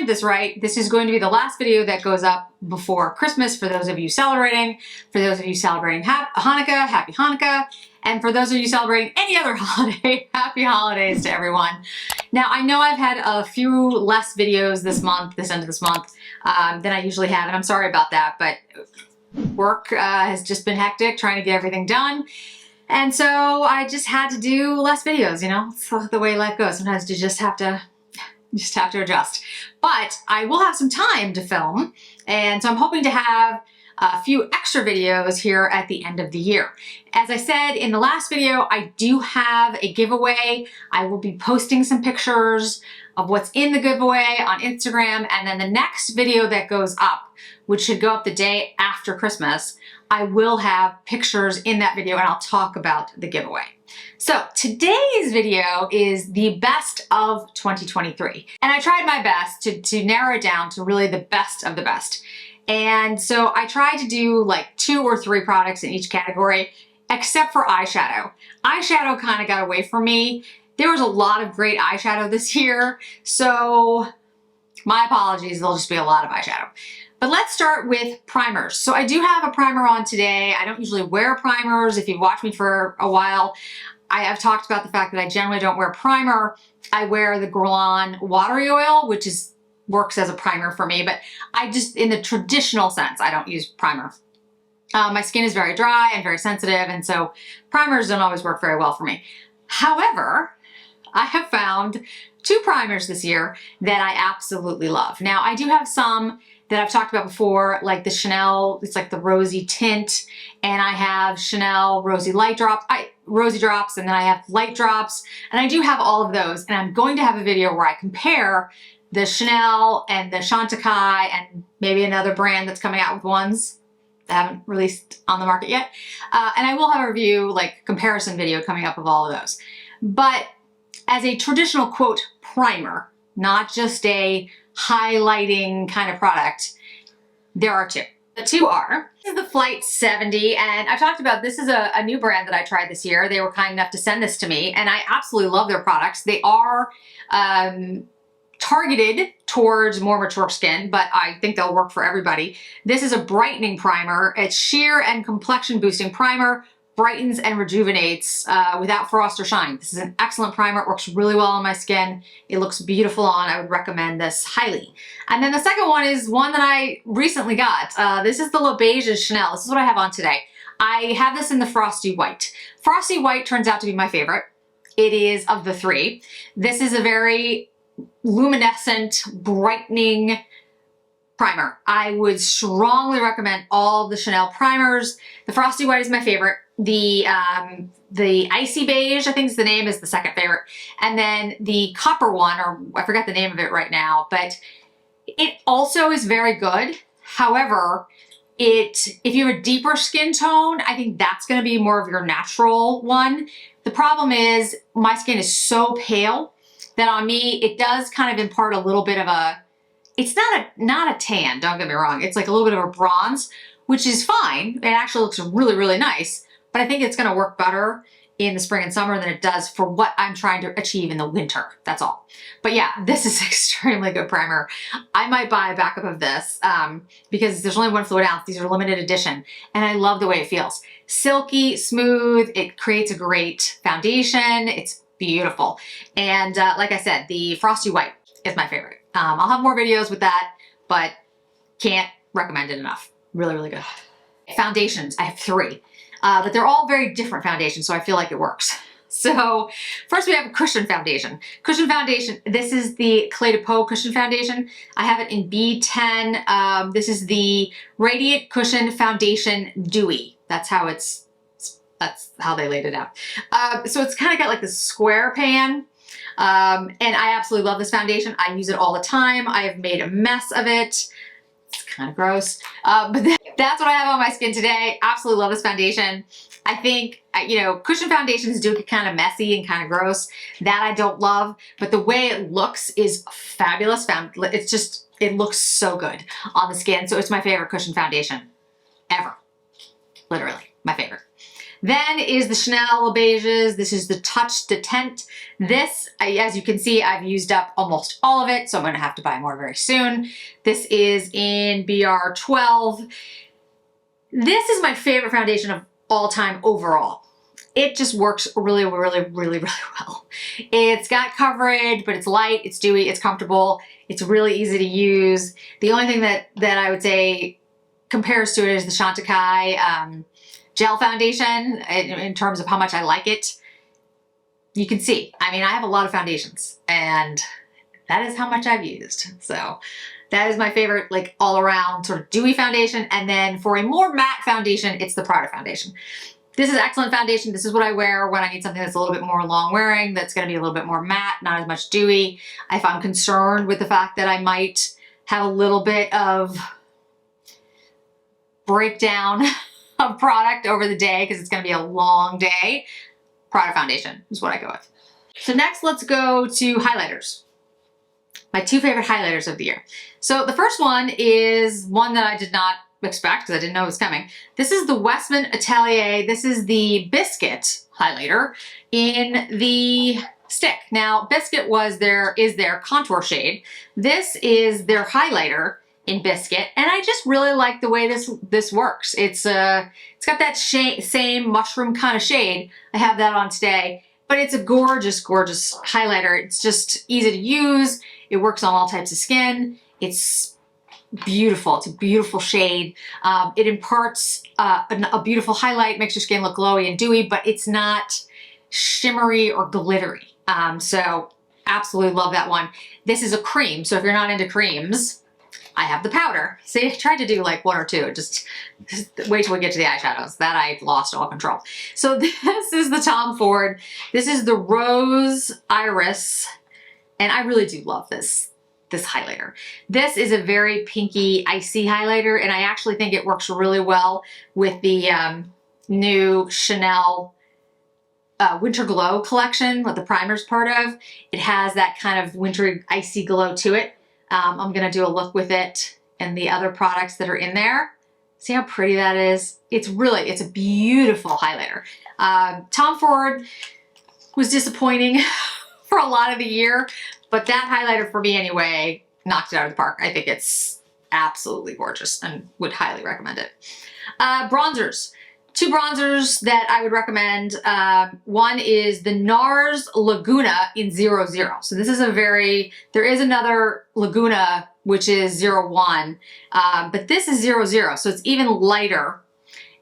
timed this right, this is going to be the last video that goes up before Christmas for those of you celebrating. For those of you celebrating Hanukkah, happy Hanukkah. And for those of you celebrating any other holiday, happy holidays to everyone. Now, I know I've had a few less videos this month, this end of this month, than I usually have, and I'm sorry about that, but work has just been hectic trying to get everything done. And so I just had to do less videos, you know, it's the way life goes. Sometimes you just have to adjust. But I will have some time to film, and so I'm hoping to have a few extra videos here at the end of the year. As I said in the last video, I do have a giveaway. I will be posting some pictures of what's in the giveaway on Instagram, and then the next video that goes up, which should go up the day after Christmas, I will have pictures in that video and I'll talk about the giveaway. So today's video is the best of 2023. And I tried my best to narrow it down to really the best of the best. And so I tried to do like 2 or 3 products in each category, except for eyeshadow. Eyeshadow kind of got away from me. There was a lot of great eyeshadow this year, so my apologies, there'll just be a lot of eyeshadow. But let's start with primers. So I do have a primer on today. I don't usually wear primers. If you've watched me for a while, I have talked about the fact that I generally don't wear primer. I wear the Guerlain Watery Oil, which works as a primer for me, but I just, in the traditional sense, I don't use primer. My skin is very dry and very sensitive, and so primers don't always work very well for me. However, I have found 2 primers this year that I absolutely love. Now, I do have some that I've talked about before, like the Chanel, it's like the rosy tint, and I have Chanel rosy drops, and then I have light drops, and I do have all of those, and I'm going to have a video where I compare the Chanel and the Chantecaille and maybe another brand that's coming out with ones that haven't released on the market yet. And I will have a review, like comparison video coming up of all of those. But as a traditional quote primer, not just a highlighting kind of product, there are 2. The 2 are, this is the Flight 70, and I've talked about, this is a new brand that I tried this year. They were kind enough to send this to me, and I absolutely love their products. They are targeted towards more mature skin, but I think they'll work for everybody. This is a brightening primer. It's sheer and complexion boosting primer, brightens and rejuvenates without frost or shine. This is an excellent primer. It works really well on my skin. It looks beautiful on. I would recommend this highly. And then the second one is one that I recently got. This is the Le Beige Chanel. This is what I have on today. I have this in the Frosty White. Frosty White turns out to be my favorite. It is of the 3. This is a very luminescent, brightening primer. I would strongly recommend all the Chanel primers. The Frosty White is my favorite. The Icy Beige, I think is the name, is the second favorite. And then the copper one, or I forgot the name of it right now, but it also is very good. However, if you have a deeper skin tone, I think that's going to be more of your natural one. The problem is my skin is so pale that on me, it does kind of impart a little bit of a, it's not a tan, don't get me wrong. It's like a little bit of a bronze, which is fine. It actually looks really, really nice, but I think it's gonna work better in the spring and summer than it does for what I'm trying to achieve in the winter, that's all. But yeah, this is extremely good primer. I might buy a backup of this because there's only 1 fluid ounce. These are limited edition, and I love the way it feels. Silky, smooth, it creates a great foundation. It's beautiful. And like I said, the Frosty White is my favorite. I'll have more videos with that, but can't recommend it enough. Really, really good. Foundations, I have 3, but they're all very different foundations, so I feel like it works. So first we have a cushion foundation. Cushion foundation, this is the Clé de Peau cushion foundation. I have it in B10. This is the Radiant Cushion Foundation Dewy. That's how they laid it out. So it's kind of got like this square pan. And I absolutely love this foundation. I use it all the time. I have made a mess of it. It's kind of gross. But that's what I have on my skin today. Absolutely love this foundation. I think, you know, cushion foundations do get kind of messy and kind of gross. That I don't love, but the way it looks is fabulous. It's just, it looks so good on the skin. So it's my favorite cushion foundation ever. Literally, my favorite. Then is the Chanel Beiges. This is the Touch Detente. This, as you can see, I've used up almost all of it, so I'm gonna have to buy more very soon. This is in BR12. This is my favorite foundation of all time overall. It just works really, really, really, really well. It's got coverage, but it's light, it's dewy, it's comfortable, it's really easy to use. The only thing that I would say compares to it is the Chantecaille gel foundation in terms of how much I like it. You can see, I mean, I have a lot of foundations and that is how much I've used. So that is my favorite, like all around sort of dewy foundation. And then for a more matte foundation, it's the Prada foundation. This is excellent foundation. This is what I wear when I need something that's a little bit more long wearing, that's gonna be a little bit more matte, not as much dewy. If I'm concerned with the fact that I might have a little bit of breakdown of product over the day because it's gonna be a long day, Prada foundation is what I go with. So next, let's go to highlighters. My two favorite highlighters of the year. So the first one is one that I did not expect because I didn't know it was coming. This is the Westman Atelier. This is the Biscuit highlighter in the stick. Now, Biscuit is their contour shade. This is their highlighter in Biscuit, and I just really like the way this works. It's got that same mushroom kind of shade. I have that on today, but it's a gorgeous, gorgeous highlighter. It's just easy to use. It works on all types of skin. It's beautiful. It's a beautiful shade. It imparts a beautiful highlight, makes your skin look glowy and dewy, but it's not shimmery or glittery. So absolutely love that one. This is a cream, so if you're not into creams, I have the powder. See, I tried to do like one or two, just wait till we get to the eyeshadows. That I lost all control. So this is the Tom Ford. This is the Rose Iris, and I really do love this highlighter. This is a very pinky, icy highlighter, and I actually think it works really well with the new Chanel Winter Glow collection, what the primer's part of. It has that kind of wintry, icy glow to it. I'm gonna do a look with it and the other products that are in there. See how pretty that is? It's a beautiful highlighter. Tom Ford was disappointing for a lot of the year, but that highlighter for me anyway knocked it out of the park. I think it's absolutely gorgeous and would highly recommend it. Bronzers. Two bronzers that I would recommend. One is the NARS Laguna in 00. So this is there is another Laguna which is 01, but this is 00, so it's even lighter.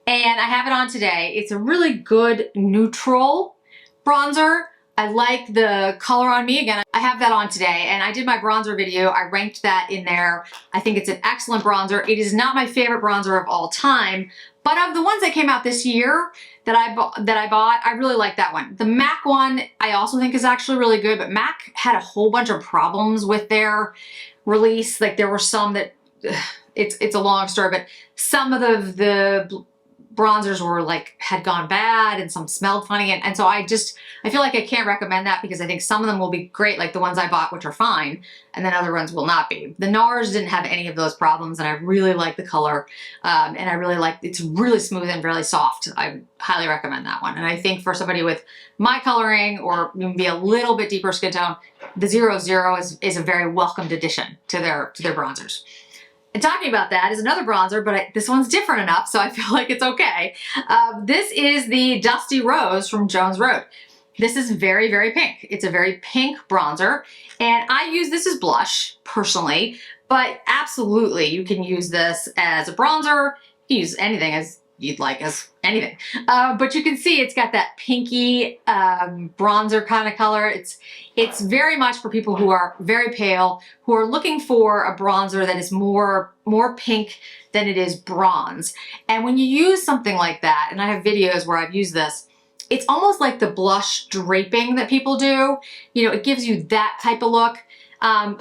And I have it on today. It's a really good neutral bronzer. I like the color on me. Again, I have that on today, and I did my bronzer video. I ranked that in there. I think it's an excellent bronzer. It is not my favorite bronzer of all time, but of the ones that came out this year that I bought, I really like that one. The MAC one, I also think is actually really good, but MAC had a whole bunch of problems with their release. Like there were some that, it's a long story, but some of the bronzers were like, had gone bad and some smelled funny. And so I feel like I can't recommend that because I think some of them will be great, like the ones I bought, which are fine, and then other ones will not be. The NARS didn't have any of those problems, and I really like the color. And I really like, it's really smooth and really soft. I highly recommend that one. And I think for somebody with my coloring or maybe a little bit deeper skin tone, the 00 is a very welcomed addition to their bronzers. And talking about that is another bronzer, but this one's different enough, so I feel like it's okay. This is the Dusty Rose from Jones Road. This is very, very pink. It's a very pink bronzer, and I use this as blush, personally, but absolutely you can use this as a bronzer. You can use anything as you'd like, as anything. But you can see it's got that pinky bronzer kind of color. It's very much for people who are very pale, who are looking for a bronzer that is more pink than it is bronze. And when you use something like that, and I have videos where I've used this, it's almost like the blush draping that people do. You know, it gives you that type of look.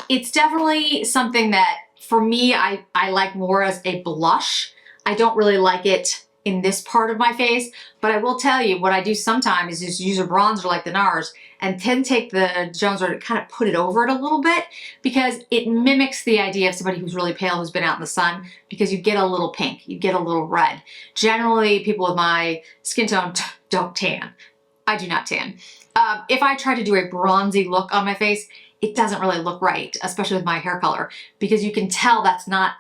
It's definitely something that, for me, I like more as a blush. I don't really like it in this part of my face, but I will tell you what I do sometimes is just use a bronzer like the NARS and then take the Jones Road and kind of put it over it a little bit, because it mimics the idea of somebody who's really pale, who's been out in the sun, because you get a little pink, you get a little red. Generally, people with my skin tone don't tan. I do not tan. If I try to do a bronzy look on my face, it doesn't really look right, especially with my hair color, because you can tell that's not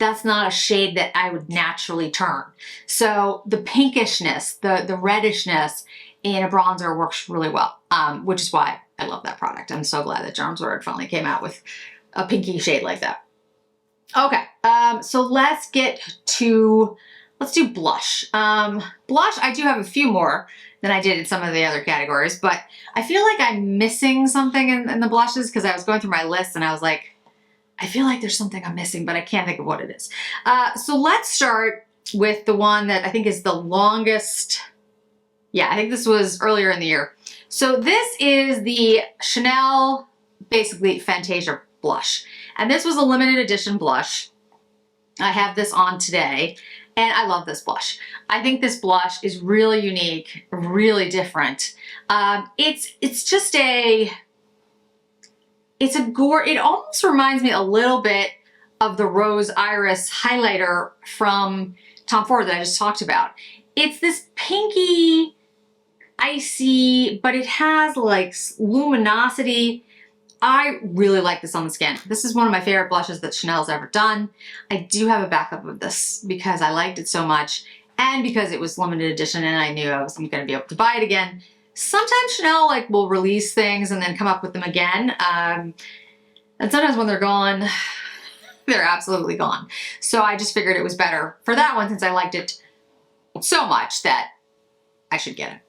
a shade that I would naturally turn. So the pinkishness, the reddishness in a bronzer works really well, which is why I love that product. I'm so glad that Jones Road finally came out with a pinky shade like that. Okay, so let's do blush. Blush, I do have a few more than I did in some of the other categories, but I feel like I'm missing something in the blushes, because I was going through my list and I was like, I feel like there's something I'm missing, but I can't think of what it is. So let's start with the one that I think is the longest. Yeah, I think this was earlier in the year. So this is the Chanel, basically Fantasia blush. And this was a limited edition blush. I have this on today, and I love this blush. I think this blush is really unique, really different. It's just it almost reminds me a little bit of the Rose Iris highlighter from Tom Ford that I just talked about. It's this pinky, icy, but it has like luminosity. I really like this on the skin. This is one of my favorite blushes that Chanel's ever done. I do have a backup of this because I liked it so much, and because it was limited edition and I knew I wasn't going to be able to buy it again. Sometimes Chanel will release things and then come up with them again. And sometimes when they're gone, they're absolutely gone. So I just figured it was better for that one, since I liked it so much, that I should get it.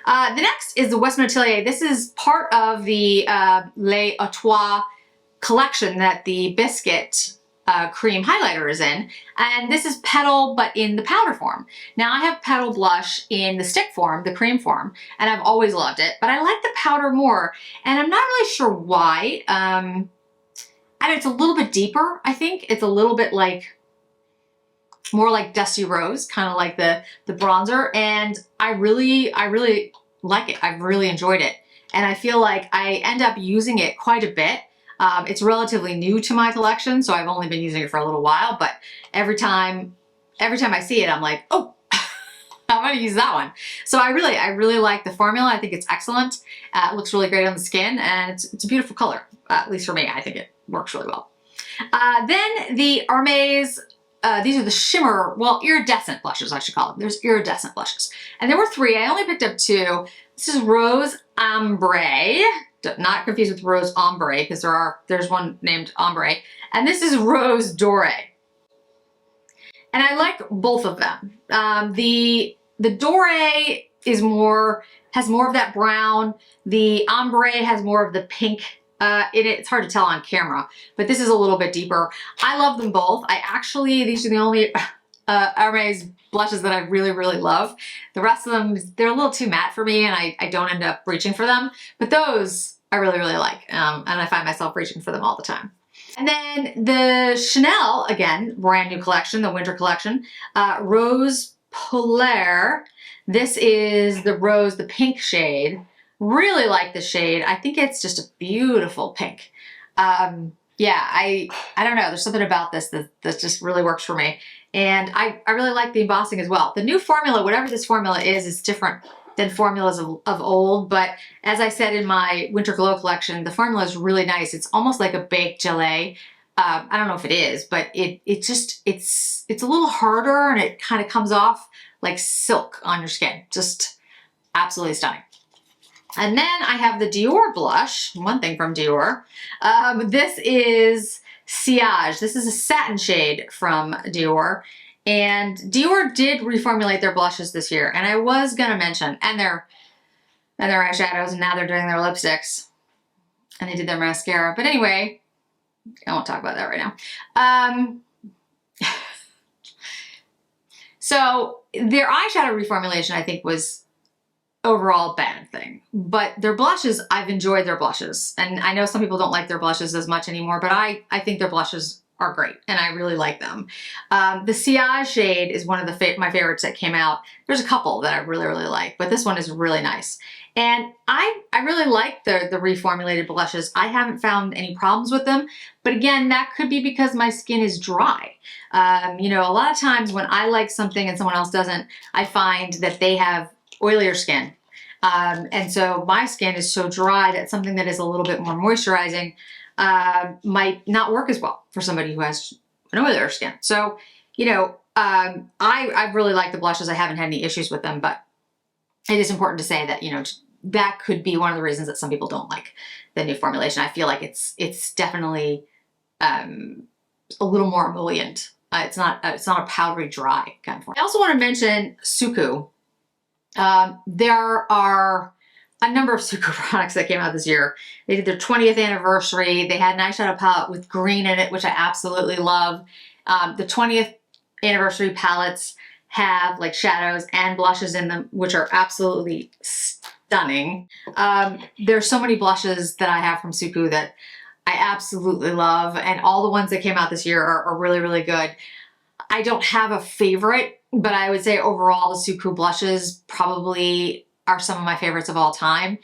The next is the Westman Atelier. This is part of the Les Artois collection that the Biscuit cream highlighter is in. And this is Petal, but in the powder form. Now I have Petal blush in the stick form, the cream form, and I've always loved it, but I like the powder more, and I'm not really sure why. I mean, it's a little bit deeper, I think. It's a little bit more like Dusty Rose, kind of like the bronzer, and I really like it. I've really enjoyed it, and I feel like I end up using it quite a bit. It's relatively new to my collection, so I've only been using it for a little while, but every time I see it, I'm like, oh, I'm gonna use that one. So I really like the formula. I think it's excellent. It looks really great on the skin, and it's a beautiful color. At least for me, I think it works really well. Then the Hermes, these are the shimmer, well, iridescent blushes, I should call them. There's iridescent blushes. And there were 3. I only picked up 2. This is Rose Ombre, not confused with Rose Ombre, because there's one named Ombre. And this is Rose Doré. And I like both of them. The Doré has more of that brown. The Ombre has more of the pink in it. It's hard to tell on camera, but this is a little bit deeper. I love them both. These are the only Hermes blushes that I really love. The rest of them, they're a little too matte for me, and I don't end up reaching for them. But those I really like, and I find myself reaching for them all the time. And then the Chanel, again, brand new collection, the winter collection, Rose Polaire. This is the pink shade. Really like the shade. I think it's just a beautiful pink. Yeah, I don't know. There's something about this that just really works for me. And I really like the embossing as well. The new formula, whatever this formula is different than formulas of old. But as I said in my Winter Glow collection, the formula is really nice. It's almost like a baked gelée. I don't know if it is, but it's a little harder, and it kind of comes off like silk on your skin. Just absolutely stunning. And then I have the Dior blush, one thing from Dior. This is Sillage. This is a satin shade from Dior. And Dior did reformulate their blushes this year. And I was going to mention, and their eyeshadows, and now they're doing their lipsticks. And they did their mascara. But anyway, I won't talk about that right now. So their eyeshadow reformulation, I think, was overall bad thing, but their blushes, I've enjoyed their blushes, and I know some people don't like their blushes as much anymore, but I think their blushes are great, and I really like them. The Sillage shade is one of my favorites that came out. There's a couple that I really, really like, but this one is really nice. And I really like the reformulated blushes. I haven't found any problems with them, but again, that could be because my skin is dry. You know, a lot of times when I like something and someone else doesn't, I find that they have oilier skin. And so my skin is so dry that something that is a little bit more moisturizing might not work as well for somebody who has an oilier skin. So, you know, I really like the blushes. I haven't had any issues with them, but it is important to say that, you know, that could be one of the reasons that some people don't like the new formulation. I feel like it's definitely a little more emollient. It's not a powdery dry kind of form. I also want to mention Suku. There are a number of Suku products that came out this year. They did their 20th anniversary. They had an eyeshadow palette with green in it, which I absolutely love. The 20th anniversary palettes have like shadows and blushes in them, which are absolutely stunning. There's so many blushes that I have from Suku that I absolutely love, and all the ones that came out this year are really, really good. I don't have a favorite, but I would say overall the Suku blushes probably are some of my favorites of all time.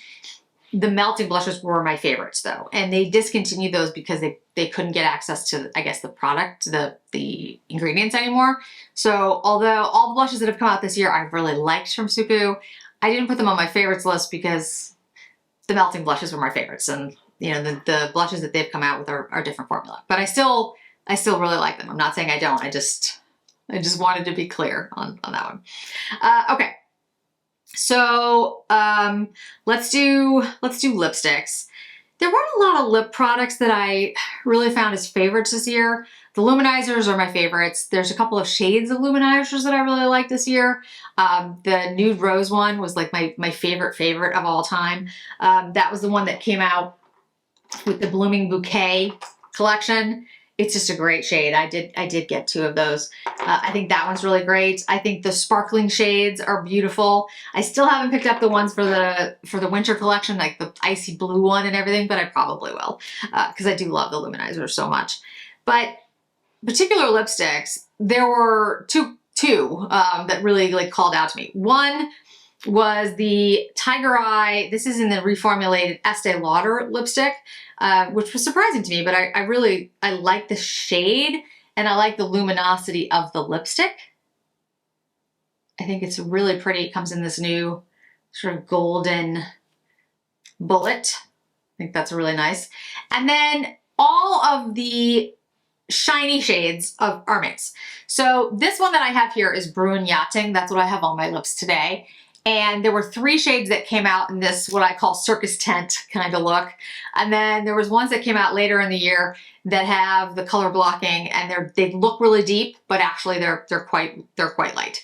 The melting blushes were my favorites though, and they discontinued those because they couldn't get access to, I guess, the product, the ingredients anymore. So although all the blushes that have come out this year I've really liked from Suku, I didn't put them on my favorites list because the melting blushes were my favorites, and you know, the blushes that they've come out with are different formula. But I still really like them. I'm not saying I don't. I just wanted to be clear on that one. Okay. So let's do lipsticks. There weren't a lot of lip products that I really found as favorites this year. The luminizers are my favorites. There's a couple of shades of luminizers that I really like this year. The Nude Rose one was like my favorite of all time. That was the one that came out with the Blooming Bouquet collection. It's just a great shade. I did get 2 of those. I think that one's really great. I think the sparkling shades are beautiful. I still haven't picked up the ones for the winter collection, like the icy blue one and everything, but I probably will because I do love the luminizers so much. But particular lipsticks, there were two that really like called out to me. One was the Tiger Eye. This is in the reformulated Estee Lauder lipstick, which was surprising to me, but I like the shade and I like the luminosity of the lipstick. I think it's really pretty. It comes in this new sort of golden bullet. I think that's really nice. And then all of the shiny shades of Hermes. So this one that I have here is Bruin Yachting. That's what I have on my lips today. And there were 3 shades that came out in this, what I call circus tent kind of look. And then there was ones that came out later in the year that have the color blocking, and they look really deep, but actually they're quite light.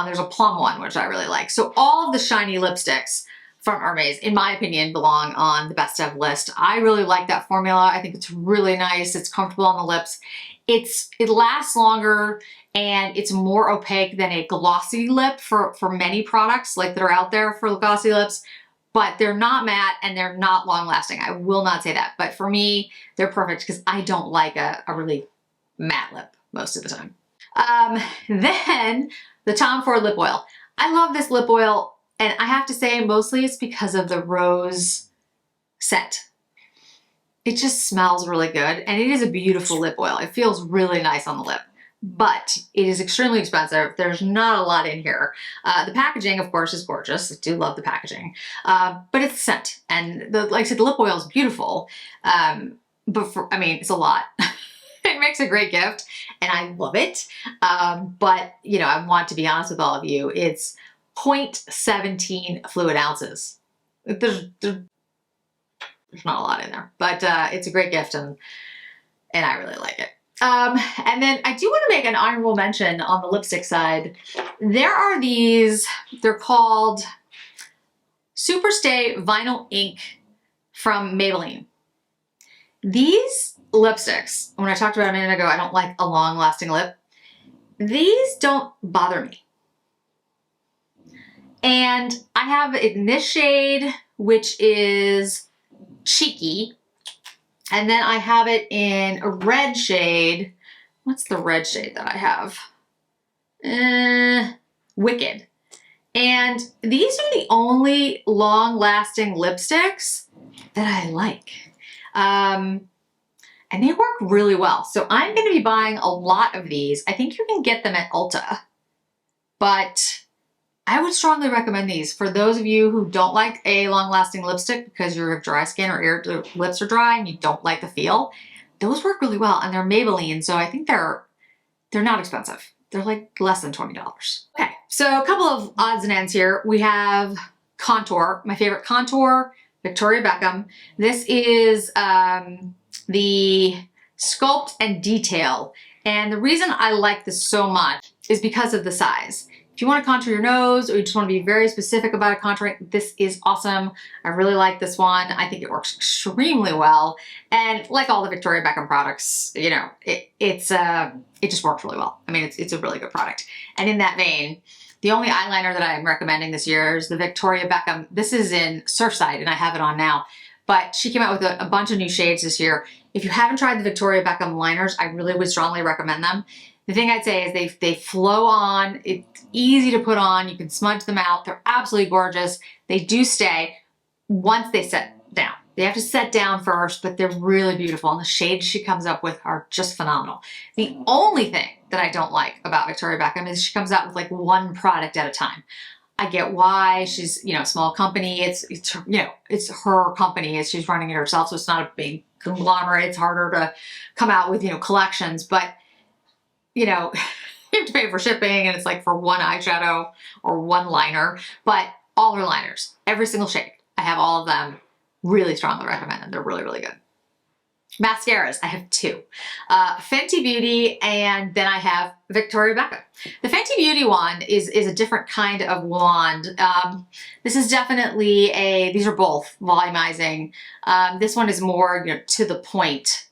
There's a plum one, which I really like. So all of the shiny lipsticks from Hermes, in my opinion, belong on the best of list. I really like that formula. I think it's really nice. It's comfortable on the lips. It lasts longer, and it's more opaque than a glossy lip for many products like that are out there for glossy lips, but they're not matte and they're not long lasting. I will not say that, but for me, they're perfect because I don't like a really matte lip most of the time. Then the Tom Ford lip oil. I love this lip oil, and I have to say mostly it's because of the rose scent. It just smells really good, and it is a beautiful lip oil. It feels really nice on the lip, but it is extremely expensive. There's not a lot in here. The packaging, of course, is gorgeous. I do love the packaging, but it's the scent, and like I said, the lip oil is beautiful, but I mean, it's a lot. It makes a great gift, and I love it, but you know, I want to be honest with all of you. It's 0.17 fluid ounces. There's not a lot in there, but it's a great gift, and I really like it. And then I do want to make an honorable mention on the lipstick side. There are these, they're called Superstay Vinyl Ink from Maybelline. These lipsticks, when I talked about a minute ago, I don't like a long lasting lip. These don't bother me. And I have it in this shade, which is Cheeky. And then I have it in a red shade. What's the red shade that I have? Wicked. And these are the only long-lasting lipsticks that I like. And they work really well. So I'm going to be buying a lot of these. I think you can get them at Ulta. But I would strongly recommend these for those of you who don't like a long-lasting lipstick because you have dry skin or your lips are dry and you don't like the feel. Those work really well, and they're Maybelline, so I think they're not expensive. They're like less than $20. Okay, so a couple of odds and ends here. We have contour, my favorite contour, Victoria Beckham. This is the Sculpt and Detail, and the reason I like this so much is because of the size. If you want to contour your nose or you just want to be very specific about a contouring, this is awesome. I really like this one. I think it works extremely well. And like all the Victoria Beckham products, you know, it just works really well. I mean, it's a really good product. And in that vein, the only eyeliner that I'm recommending this year is the Victoria Beckham. This is in Surfside and I have it on now, but she came out with a bunch of new shades this year. If you haven't tried the Victoria Beckham liners, I really would strongly recommend them. The thing I'd say is they flow on, it's easy to put on, you can smudge them out, they're absolutely gorgeous. They do stay once they set down. They have to set down first, but they're really beautiful, and the shades she comes up with are just phenomenal. The only thing that I don't like about Victoria Beckham is she comes out with like one product at a time. I get why she's, you know, a small company, it's you know, it's her company, she's running it herself, so it's not a big conglomerate, it's harder to come out with, you know, collections, but you know, you have to pay for shipping and it's like for one eyeshadow or one liner, but all her liners, every single shade, I have all of them, really strongly recommend them. They're really, really good. Mascaras, I have two. Fenty Beauty, and then I have Victoria Beckham. The Fenty Beauty one is a different kind of wand. This is definitely these are both volumizing. This one is more, you know, to the point,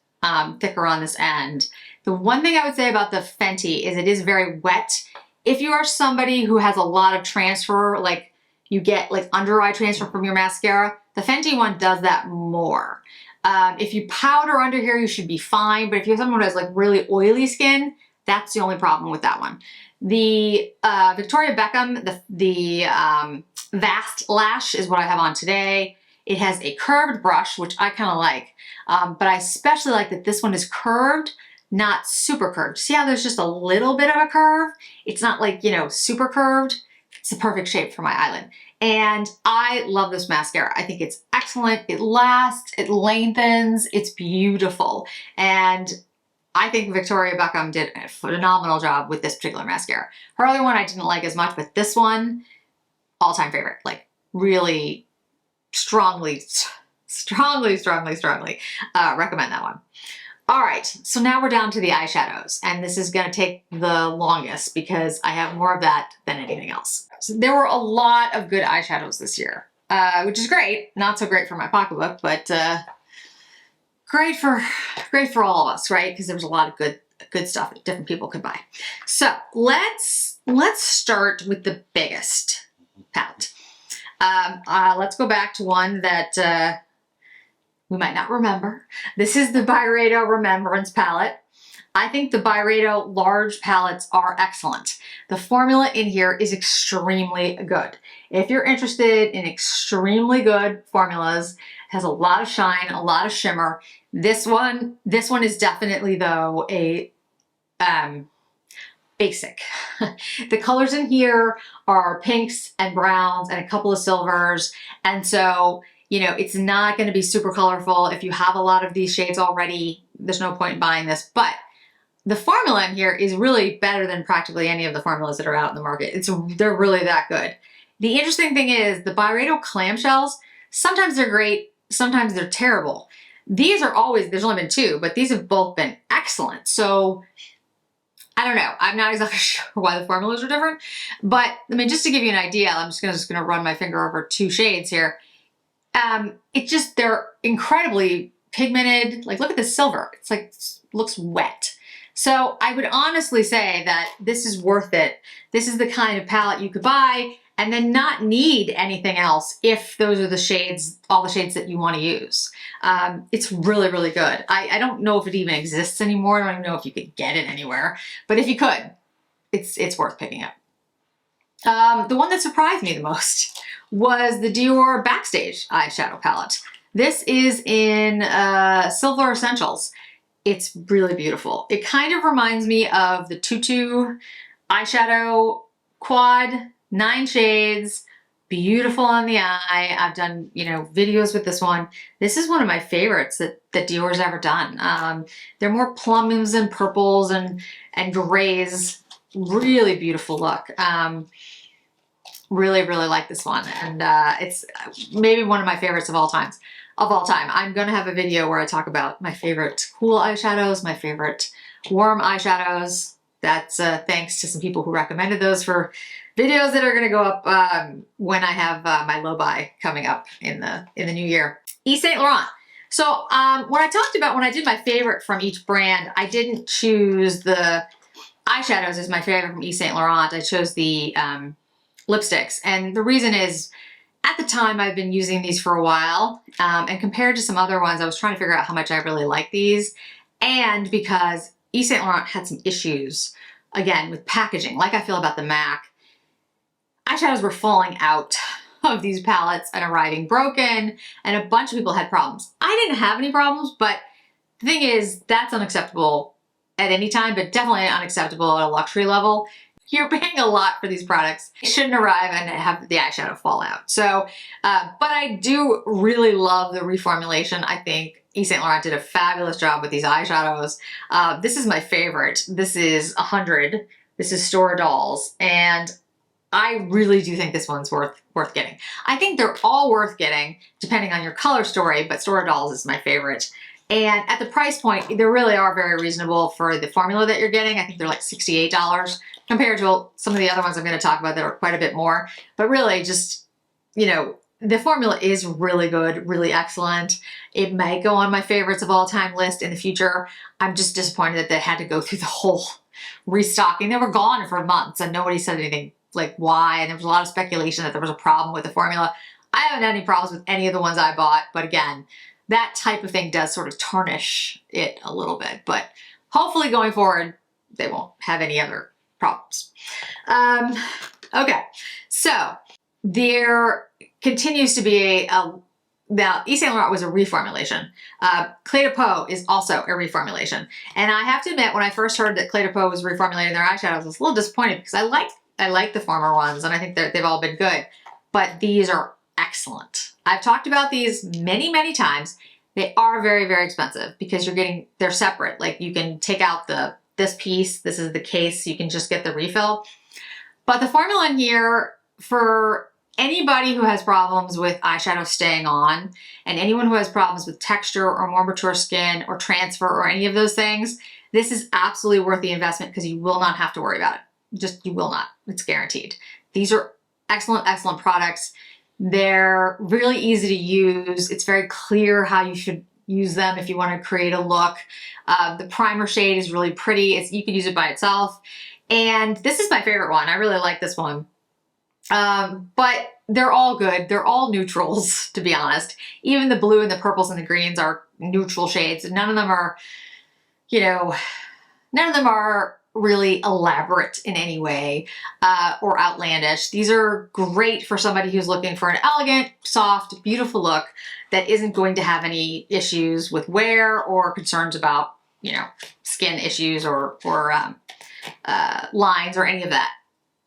thicker on this end. The one thing I would say about the Fenty is it is very wet. If you are somebody who has a lot of transfer, like you get like under eye transfer from your mascara, the Fenty one does that more. If you powder under here, you should be fine. But if you have someone who has like really oily skin, that's the only problem with that one. The Victoria Beckham, the Vast Lash is what I have on today. It has a curved brush, which I kind of like. But I especially like that this one is curved, not super curved. See how there's just a little bit of a curve? It's not like, you know, super curved. It's the perfect shape for my eyelid. And I love this mascara. I think it's excellent. It lasts, it lengthens, it's beautiful. And I think Victoria Beckham did a phenomenal job with this particular mascara. Her other one I didn't like as much, but this one, all-time favorite. Like really strongly recommend that one. All right, so now we're down to the eyeshadows, and this is gonna take the longest because I have more of that than anything else. So there were a lot of good eyeshadows this year, which is great. Not so great for my pocketbook, but great for all of us, right? Because there was a lot of good stuff that different people could buy. So let's start with the biggest palette. Let's go back to one that we might not remember. This is the Byredo Remembrance palette. I think the Byredo large palettes are excellent. The formula in here is extremely good. If you're interested in extremely good formulas, it has a lot of shine, a lot of shimmer. This one is definitely though a basic. The colors in here are pinks and browns and a couple of silvers, and so you know, it's not going to be super colorful. If you have a lot of these shades already, there's no point in buying this. But the formula in here is really better than practically any of the formulas that are out in the market. They're really that good. The interesting thing is the Byredo clamshells, sometimes they're great, sometimes they're terrible. These are always, there's only been two, but these have both been excellent. So I don't know. I'm not exactly sure why the formulas are different. But I mean, just to give you an idea, I'm just gonna run my finger over two shades here. They're incredibly pigmented. Like, look at this silver. It's like, looks wet. So I would honestly say that this is worth it. This is the kind of palette you could buy and then not need anything else if those are the shades, all the shades that you want to use. It's really, really good. I don't know if it even exists anymore. I don't even know if you could get it anywhere, but if you could, it's worth picking up. The one that surprised me the most was the Dior Backstage eyeshadow palette. This is in Silver Essentials. It's really beautiful. It kind of reminds me of the Tutu eyeshadow quad, 9 shades, beautiful on the eye. I've done, you know, videos with this one. This is one of my favorites that Dior's ever done. They're more plums and purples and grays. Really beautiful look. Really, really like this one. And it's maybe one of my favorites of all time. I'm gonna have a video where I talk about my favorite cool eyeshadows, my favorite warm eyeshadows. That's thanks to some people who recommended those for videos that are gonna go up when I have my low buy coming up in the new year. Yves Saint Laurent. So when I did my favorite from each brand, I didn't choose the eyeshadows as my favorite from Yves Saint Laurent. I chose the lipsticks, and the reason is, at the time I've been using these for a while, and compared to some other ones, I was trying to figure out how much I really like these, and because Yves Saint Laurent had some issues, again, with packaging, like I feel about the MAC. Eyeshadows were falling out of these palettes and arriving broken, and a bunch of people had problems. I didn't have any problems, but the thing is, that's unacceptable at any time, but definitely unacceptable at a luxury level. You're paying a lot for these products. It shouldn't arrive and have the eyeshadow fall out. So, but I do really love the reformulation. I think Yves Saint Laurent did a fabulous job with these eyeshadows. This is my favorite. This is 100. This is Stora Dolls, and I really do think this one's worth getting. I think they're all worth getting, depending on your color story, but Stora Dolls is my favorite. And at the price point, they really are very reasonable for the formula that you're getting. I think they're like $68 compared to some of the other ones I'm going to talk about that are quite a bit more. But really, just, you know, the formula is really good, really excellent. It may go on my favorites of all time list in the future. I'm just disappointed that they had to go through the whole restocking. They were gone for months and nobody said anything like why. And there was a lot of speculation that there was a problem with the formula. I haven't had any problems with any of the ones I bought, but again, that type of thing does sort of tarnish it a little bit, but hopefully going forward, they won't have any other problems. Okay, so there continues to be now Yves Saint Laurent was a reformulation. Clé de Peau is also a reformulation. And I have to admit, when I first heard that Clé de Peau was reformulating their eyeshadows, I was a little disappointed because I like the former ones and I think they've all been good, but these are excellent. I've talked about these many, many times. They are very, very expensive because they're separate. Like you can take out this piece, this is the case, you can just get the refill. But the formula in here, for anybody who has problems with eyeshadow staying on, and anyone who has problems with texture or more mature skin or transfer or any of those things, this is absolutely worth the investment because you will not have to worry about it. You will not. It's guaranteed. These are excellent, excellent products. They're really easy to use. It's very clear how you should use them if you want to create a look. The primer shade is really pretty. You can use it by itself. And this is my favorite one. I really like this one. But they're all good. They're all neutrals, to be honest. Even the blue and the purples and the greens are neutral shades. None of them are, you know, none of them are really elaborate in any way or outlandish. These are great for somebody who's looking for an elegant, soft, beautiful look that isn't going to have any issues with wear or concerns about, you know, skin issues or lines or any of that.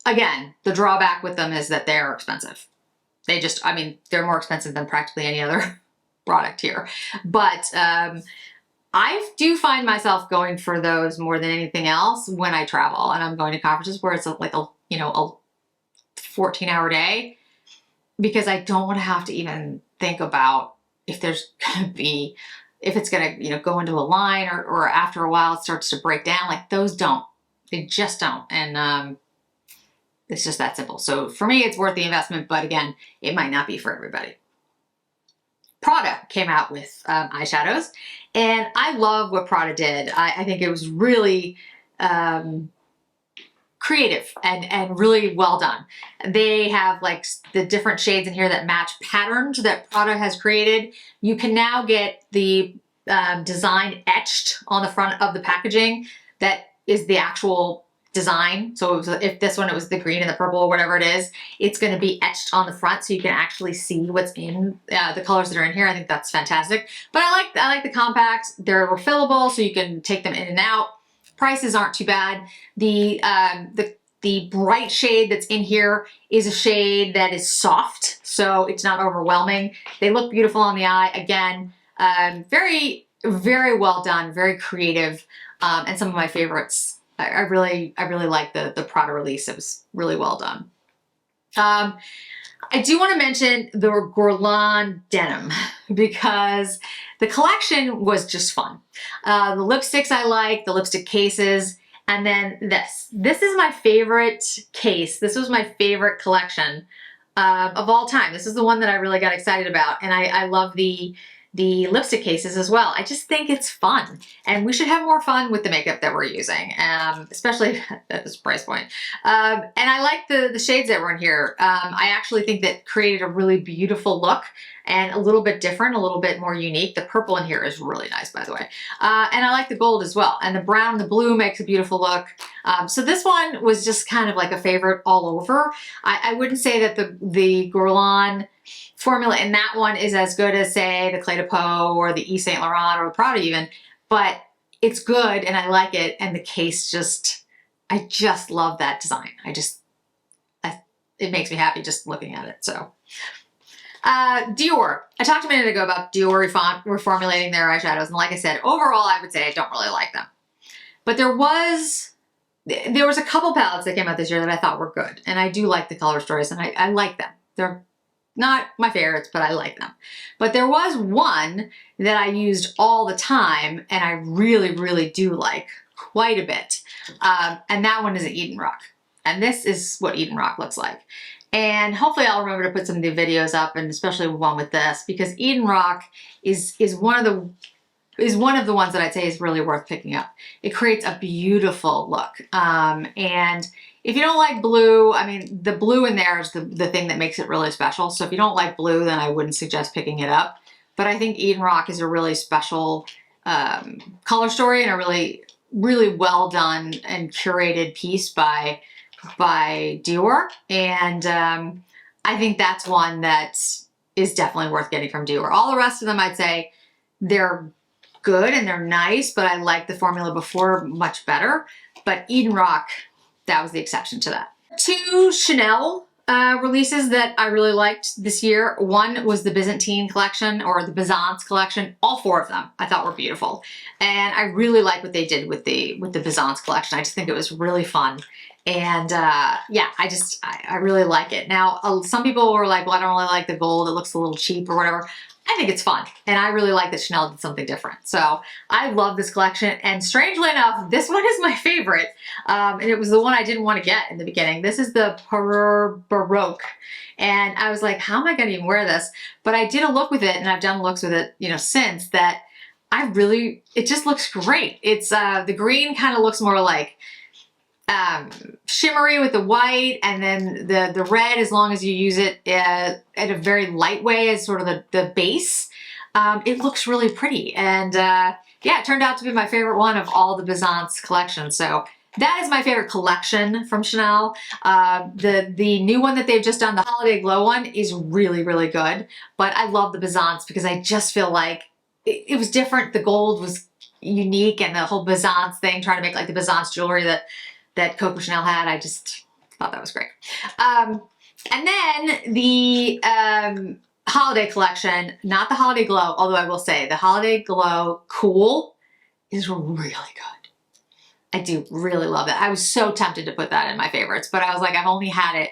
Again, the drawback with them is that they're expensive. I mean, they're more expensive than practically any other product here. But I do find myself going for those more than anything else when I travel and I'm going to conferences where it's like a 14-hour day, because I don't want to have to even think about if there's going to be, if it's going to, you know, go into a line or after a while it starts to break down. Like those don't, they just don't. And it's just that simple. So for me, it's worth the investment, but again, it might not be for everybody. Prada came out with eyeshadows, and I love what Prada did. I think it was really creative and really well done. They have like the different shades in here that match patterns that Prada has created. You can now get the design etched on the front of the packaging that is the actual design. So it was, if this one, it was the green and the purple or whatever it is, it's going to be etched on the front so you can actually see what's in the colors that are in here. I think that's fantastic. But I like the compacts. They're refillable so you can take them in and out. Prices aren't too bad. The bright shade that's in here is a shade that is soft, so it's not overwhelming. They look beautiful on the eye. Again, very, very well done, very creative, and some of my favorites. I really like the Prada release. It was really well done. I do want to mention the Guerlain denim because the collection was just fun. The lipsticks I like, the lipstick cases, and then this. This is my favorite case. This was my favorite collection of all time. This is the one that I really got excited about, and I love the lipstick cases as well. I just think it's fun, and we should have more fun with the makeup that we're using, especially at this price point. And I like the shades that were in here. I actually think that created a really beautiful look and a little bit different, a little bit more unique. The purple in here is really nice, by the way. And I like the gold as well. And the brown and the blue makes a beautiful look. So this one was just kind of like a favorite all over. I wouldn't say that the Guerlain formula in that one is as good as, say, the Clé de Peau or the Yves Saint Laurent or the Prada even, but it's good and I like it. And the case I just love that design. It makes me happy just looking at it. So Dior. I talked a minute ago about Dior reformulating their eyeshadows, and like I said, overall I would say I don't really like them. But there was a couple palettes that came out this year that I thought were good, and I do like the color stories, and I like them. They're not my favorites, but I like them. But there was one that I used all the time, and I really, really do like quite a bit, and that one is an Eden Rock. And this is what Eden Rock looks like. And hopefully I'll remember to put some of the videos up, and especially one with this, because Eden Rock is one of the ones that I'd say is really worth picking up. It creates a beautiful look. And if you don't like blue, I mean, the blue in there is the thing that makes it really special. So if you don't like blue, then I wouldn't suggest picking it up. But I think Eden Rock is a really special color story and a really, really well done and curated piece by Dior, and I think that's one that is definitely worth getting from Dior. All the rest of them, I'd say they're good and they're nice, but I like the formula before much better. But Eden Rock, that was the exception to that. Two Chanel releases that I really liked this year. One was the Byzantine collection, or the Byzance collection. All four of them I thought were beautiful, and I really like what they did with the Byzance collection. I just think it was really fun. And yeah, I really like it. Now, some people were like, well, I don't really like the gold. It looks a little cheap or whatever. I think it's fun. And I really like that Chanel did something different. So I love this collection. And strangely enough, this one is my favorite. And it was the one I didn't want to get in the beginning. This is the Baroque. And I was like, how am I going to even wear this? But I did a look with it, and I've done looks with it, since that. It just looks great. It's the green kind of looks more like shimmery with the white, and then the red, as long as you use it at a very light way as sort of the base, it looks really pretty. And yeah, it turned out to be my favorite one of all the Byzance collection. So that is my favorite collection from Chanel. The new one that they've just done, the Holiday Glow one, is really, really good. But I love the Byzance because I just feel like it was different. The gold was unique, and the whole Byzance thing, trying to make like the Byzance jewelry that Coco Chanel had, I just thought that was great. And then the Holiday collection, not the Holiday Glow, although I will say the Holiday Glow Cool is really good. I do really love it. I was so tempted to put that in my favorites, but I was like, I've only had it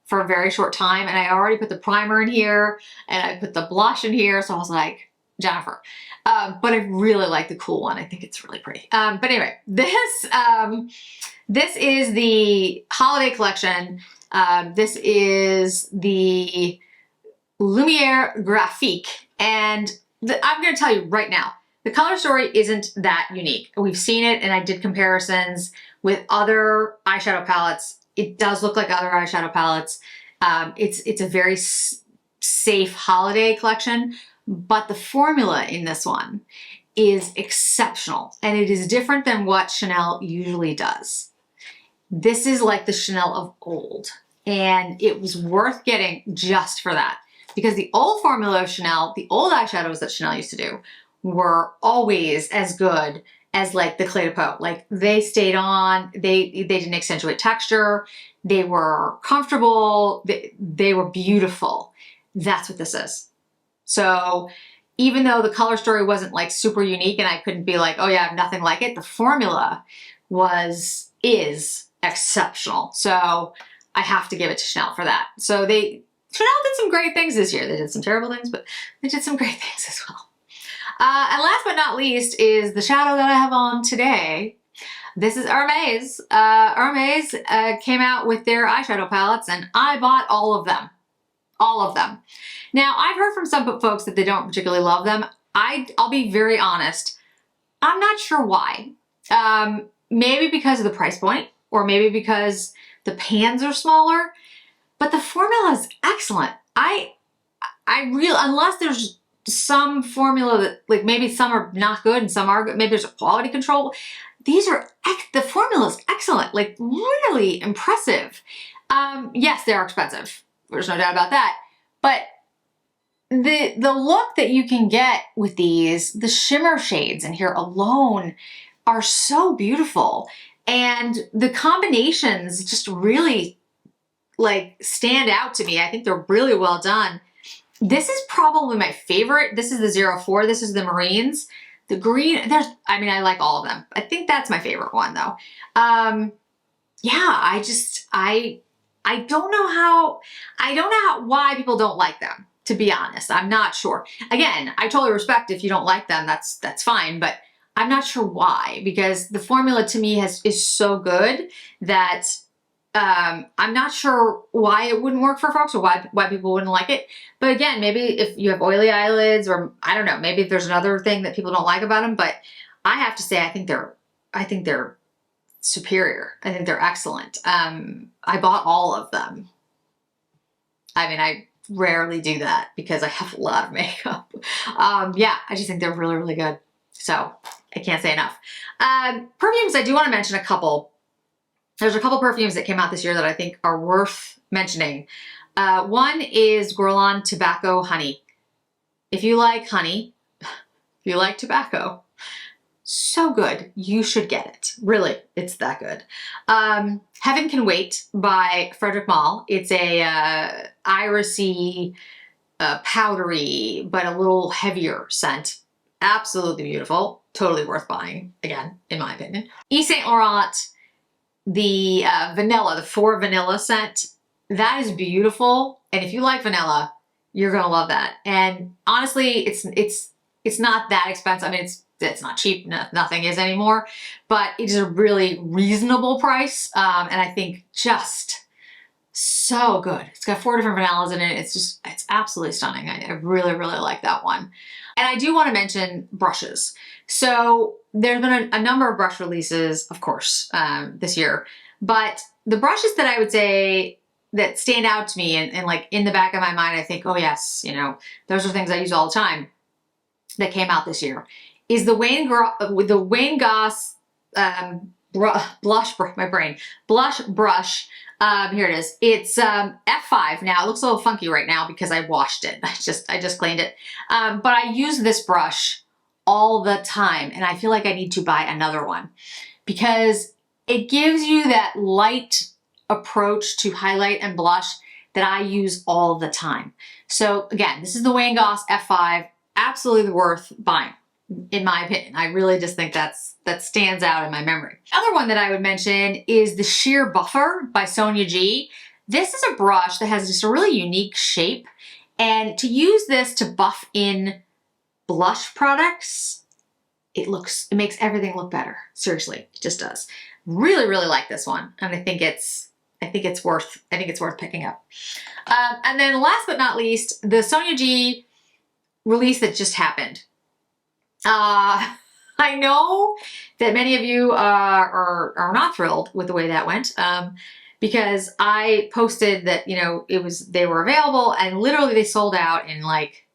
for a very short time, and I already put the primer in here, and I put the blush in here, so I was like, Jennifer. But I really like the Cool one. I think it's really pretty. But anyway, this is the Holiday collection. This is the Lumiere Graphique. And I'm going to tell you right now, The color story isn't that unique. We've seen it, and I did comparisons with other eyeshadow palettes. It does look like other eyeshadow palettes. It's a very safe holiday collection, but the formula in this one is exceptional, and it is different than what Chanel usually does. This is like the Chanel of old, and it was worth getting just for that, because the old formula of Chanel, the old eyeshadows that Chanel used to do, were always as good as like the Clé de Peau. Like they stayed on, they didn't accentuate texture, they were comfortable, they were beautiful. That's what this is. So even though the color story wasn't like super unique and I couldn't be like, oh yeah, I have nothing like it, the formula is exceptional. So I have to give it to Chanel for that. So Chanel did some great things this year. They did some terrible things, but they did some great things as well. And last but not least is the shadow that I have on today. This is Hermes. Hermes came out with their eyeshadow palettes, and I bought all of them. All of them. Now, I've heard from some folks that they don't particularly love them. I'll be very honest. I'm not sure why. Maybe because of the price point, or maybe because the pans are smaller, but the formula is excellent. Unless there's some formula that, like, maybe some are not good and some are good, maybe there's a quality control. The formula is excellent, like really impressive. Yes, they are expensive. There's no doubt about that. But the look that you can get with these, the shimmer shades in here alone are so beautiful. And the combinations just really like stand out to me. I think they're really well done. This is probably my favorite. This is the 04. This is the Marines. The green, I like all of them. I think that's my favorite one though. Yeah, I don't know why people don't like them, to be honest. I'm not sure. Again, I totally respect if you don't like them, that's fine, but I'm not sure why, because the formula to me is so good that I'm not sure why it wouldn't work for folks, or why people wouldn't like it. But again, maybe if you have oily eyelids, or I don't know, maybe if there's another thing that people don't like about them, but I have to say, I think they're superior. I think they're excellent. I bought all of them. I rarely do that because I have a lot of makeup. Yeah, I just think they're really, really good. So I can't say enough. Perfumes, I do want to mention a couple. There's a couple perfumes that came out this year that I think are worth mentioning. One is Guerlain Tobacco Honey. If you like honey, if you like tobacco, so good. You should get it. Really, it's that good. Heaven Can Wait by Frederic Malle. It's a irisy, powdery, but a little heavier scent. Absolutely beautiful. Totally worth buying, again, in my opinion. Yves Saint Laurent, the vanilla, the 4 vanilla scent. That is beautiful. And if you like vanilla, you're going to love that. And honestly, it's not that expensive. I mean, it's not cheap. Nothing is anymore, but it is a really reasonable price. And I think just so good. It's got 4 different vanillas in it. It's absolutely stunning. I really, really like that one. And I do want to mention brushes. So there's been a number of brush releases, of course, this year, but the brushes that I would say that stand out to me and like in the back of my mind, I think, oh yes, those are things I use all the time that came out this year, is the Wayne Goss blush brush. Here it is. It's F5. Now it looks a little funky right now because I washed it. I just cleaned it. But I use this brush all the time, and I feel like I need to buy another one because it gives you that light approach to highlight and blush that I use all the time. So again, this is the Wayne Goss F5. Absolutely worth buying, in my opinion. I really just think that stands out in my memory. Other one that I would mention is the Sheer Buffer by Sonia G. This is a brush that has just a really unique shape, and to use this to buff in blush products, it makes everything look better. Seriously, it just does. Really, really like this one, and I think it's worth picking up. And then last but not least, the Sonia G release that just happened. I know that many of you are not thrilled with the way that went, because I posted that, you know, they were available and literally they sold out in like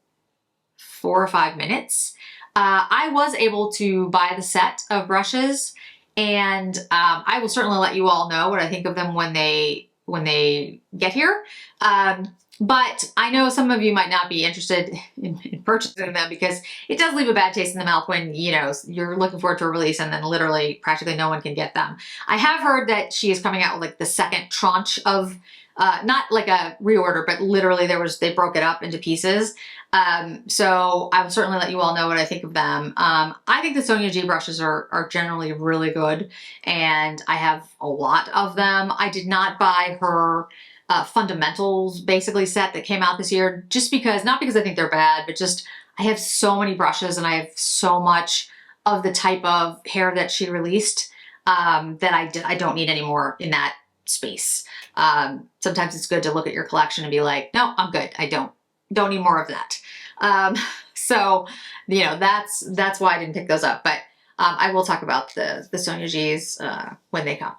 4 or 5 minutes. I was able to buy the set of brushes, and I will certainly let you all know what I think of them when they get here. But I know some of you might not be interested in purchasing them because it does leave a bad taste in the mouth when, you know, you're looking forward to a release and then literally practically no one can get them. I have heard that she is coming out with like the second tranche of, not like a reorder, but literally they broke it up into pieces. So I will certainly let you all know what I think of them. I think the Sonia G brushes are generally really good, and I have a lot of them. I did not buy her fundamentals basically set that came out this year, just because, not because I think they're bad, but just I have so many brushes and I have so much of the type of hair that she released, that I don't need any more in that space. Sometimes it's good to look at your collection and be like, no, I'm good. I don't need more of that. So, you know, that's why I didn't pick those up, but I will talk about the Sonia G's when they come.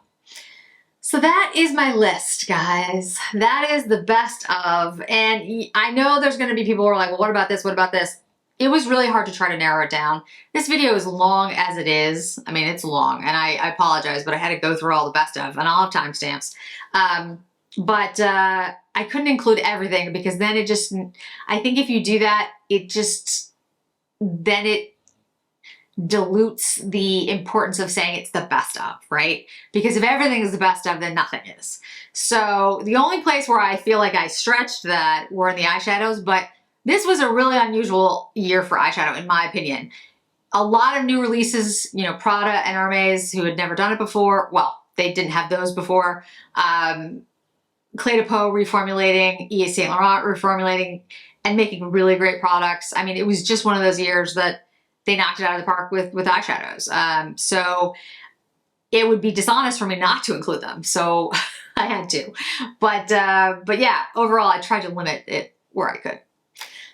So that is my list, guys. That is the best of, and I know there's going to be people who are like, well, what about this? What about this? It was really hard to try to narrow it down. This video is long as it is. I mean, it's long, and I apologize, but I had to go through all the best of, and I'll have timestamps. But I couldn't include everything because then it just, I think if you do that, then it dilutes the importance of saying it's the best of, right? Because if everything is the best of, then nothing is. So the only place where I feel like I stretched that were in the eyeshadows, but this was a really unusual year for eyeshadow, in my opinion. A lot of new releases, you know, Prada and Hermes, who had never done it before. Well, they didn't have those before. Clé de Peau reformulating, Yves Saint Laurent reformulating, and making really great products. I mean, it was just one of those years that they knocked it out of the park with eyeshadows. So it would be dishonest for me not to include them. So I had to. But yeah, overall, I tried to limit it where I could.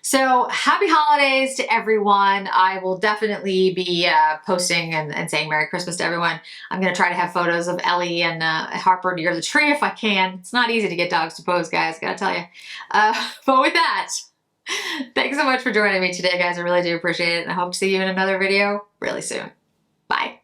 So happy holidays to everyone. I will definitely be posting and saying Merry Christmas to everyone. I'm going to try to have photos of Ellie and Harper near the tree if I can. It's not easy to get dogs to pose, guys, gotta tell you. But with that, thanks so much for joining me today, guys. I really do appreciate it, and I hope to see you in another video really soon. Bye.